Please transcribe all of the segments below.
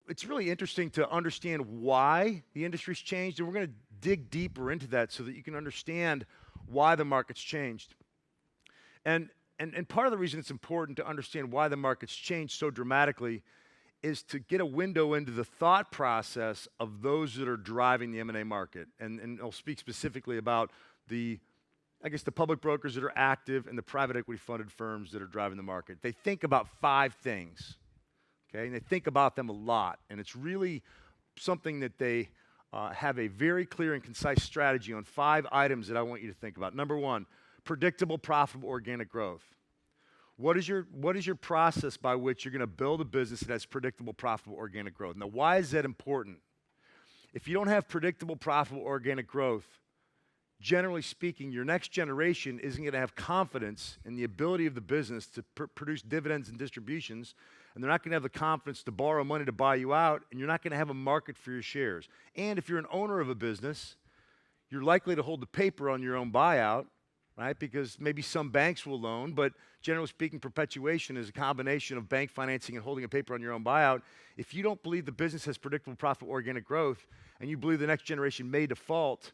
it's really interesting to understand why the industry's changed, and we're going to dig deeper into that so that you can understand why the market's changed. And part of the reason it's important to understand why the market's changed so dramatically is to get a window into the thought process of those that are driving the M&A market. And I'll speak specifically about the public brokers that are active and the private equity funded firms that are driving the market. They think about 5 things, okay? And they think about them a lot. And it's really something that they have a very clear and concise strategy on 5 items that I want you to think about. Number 1, predictable, profitable, organic growth. What is your process by which you're going to build a business that has predictable, profitable, organic growth? Now, why is that important? If you don't have predictable, profitable, organic growth, generally speaking, your next generation isn't going to have confidence in the ability of the business to produce dividends and distributions, and they're not going to have the confidence to borrow money to buy you out, and you're not going to have a market for your shares. And if you're an owner of a business, you're likely to hold the paper on your own buyout, right? Because maybe some banks will loan, but generally speaking, perpetuation is a combination of bank financing and holding a paper on your own buyout. If you don't believe the business has predictable, profitable, organic growth, and you believe the next generation may default,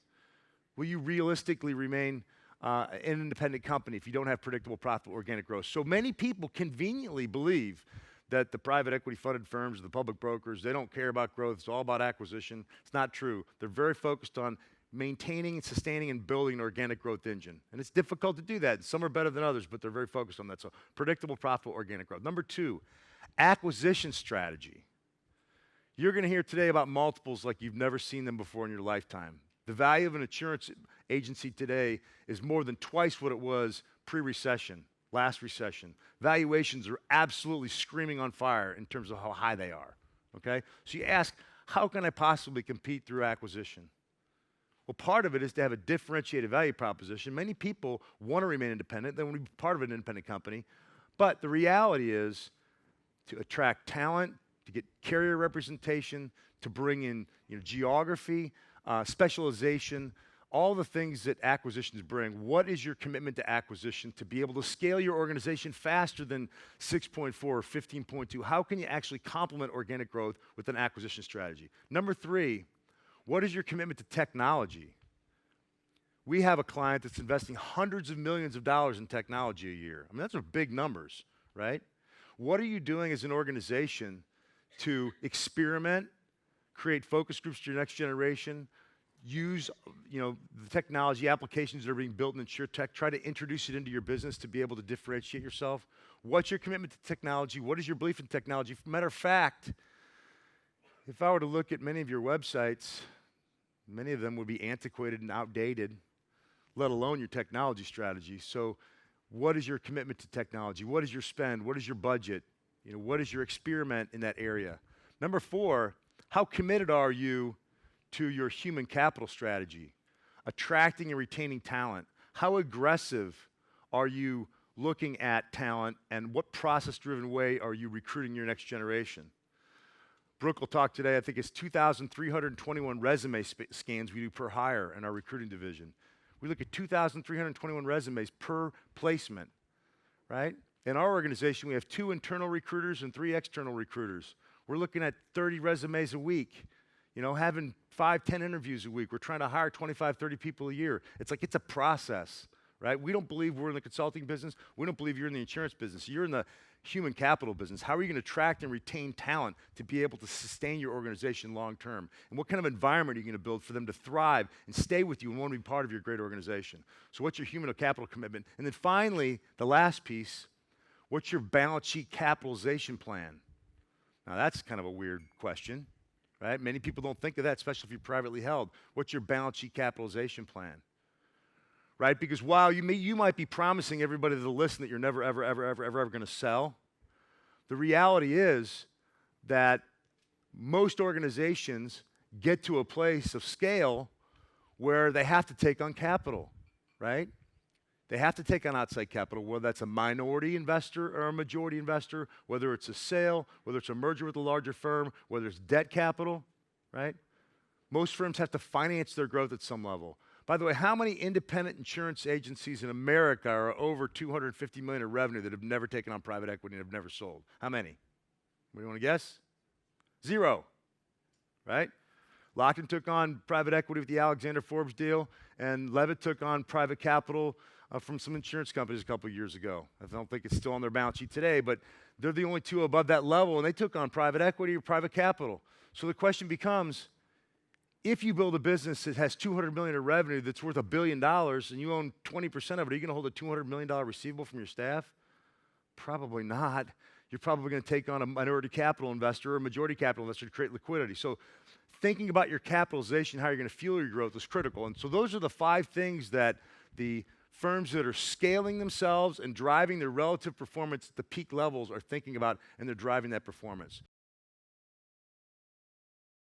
will you realistically remain an independent company if you don't have predictable, profitable, organic growth? So many people conveniently believe that the private equity funded firms, the public brokers, they don't care about growth. It's all about acquisition. It's not true. They're very focused on maintaining and sustaining and building an organic growth engine. And it's difficult to do that. Some are better than others, but they're very focused on that. So predictable, profitable, organic growth. Number 2, acquisition strategy. You're going to hear today about multiples like you've never seen them before in your lifetime. The value of an insurance agency today is more than twice what it was pre-recession, last recession. Valuations are absolutely screaming on fire in terms of how high they are, okay? So you ask, how can I possibly compete through acquisition? Well, part of it is to have a differentiated value proposition. Many people want to remain independent. They want to be part of an independent company. But the reality is to attract talent, to get carrier representation, to bring in geography, specialization, all the things that acquisitions bring. What is your commitment to acquisition to be able to scale your organization faster than 6.4 or 15.2? How can you actually complement organic growth with an acquisition strategy? Number 3, what is your commitment to technology? We have a client that's investing hundreds of millions of dollars in technology a year. I mean, those are big numbers, right? What are you doing as an organization to experiment, create focus groups to your next generation, use the technology applications that are being built in InsurTech, try to introduce it into your business to be able to differentiate yourself? What's your commitment to technology? What is your belief in technology? Matter of fact, if I were to look at many of your websites, many of them would be antiquated and outdated, let alone your technology strategy. So what is your commitment to technology? What is your spend? What is your budget? What is your experiment in that area? Number 4, how committed are you to your human capital strategy, attracting and retaining talent? How aggressive are you looking at talent, and what process-driven way are you recruiting your next generation? Brooke will talk today, I think it's 2,321 resume scans we do per hire in our recruiting division. We look at 2,321 resumes per placement, right? In our organization, we have 2 internal recruiters and 3 external recruiters. We're looking at 30 resumes a week, having 5, 10 interviews a week. We're trying to hire 25, 30 people a year. It's a process, right? We don't believe we're in the consulting business. We don't believe you're in the insurance business. You're in the human capital business. How are you going to attract and retain talent to be able to sustain your organization long term? And what kind of environment are you going to build for them to thrive and stay with you and want to be part of your great organization? So what's your human capital commitment? And then finally, the last piece, what's your balance sheet capitalization plan? Now that's kind of a weird question, right? Many people don't think of that, especially if you're privately held. What's your balance sheet capitalization plan? Right? Because while you might be promising everybody that'll listen that you're never, ever going to sell, the reality is that most organizations get to a place of scale where they have to take on capital, right? They have to take on outside capital, whether that's a minority investor or a majority investor, whether it's a sale, whether it's a merger with a larger firm, whether it's debt capital, right? Most firms have to finance their growth at some level. By the way, how many independent insurance agencies in America are over $250 million in revenue that have never taken on private equity and have never sold? How many? Anybody want to guess? Zero, right? Lockton took on private equity with the Alexander Forbes deal, and Levitt took on private capital from some insurance companies a couple of years ago. I don't think it's still on their balance sheet today, but they're the only two above that level, and they took on private equity or private capital. So the question becomes, if you build a business that has $200 million of revenue that's worth $1 billion and you own 20% of it, are you going to hold a $200 million receivable from your staff? Probably not. You're probably going to take on a minority capital investor or a majority capital investor to create liquidity. So thinking about your capitalization, how you're going to fuel your growth is critical. And so those are the 5 things that the firms that are scaling themselves and driving their relative performance at the peak levels are thinking about, and they're driving that performance.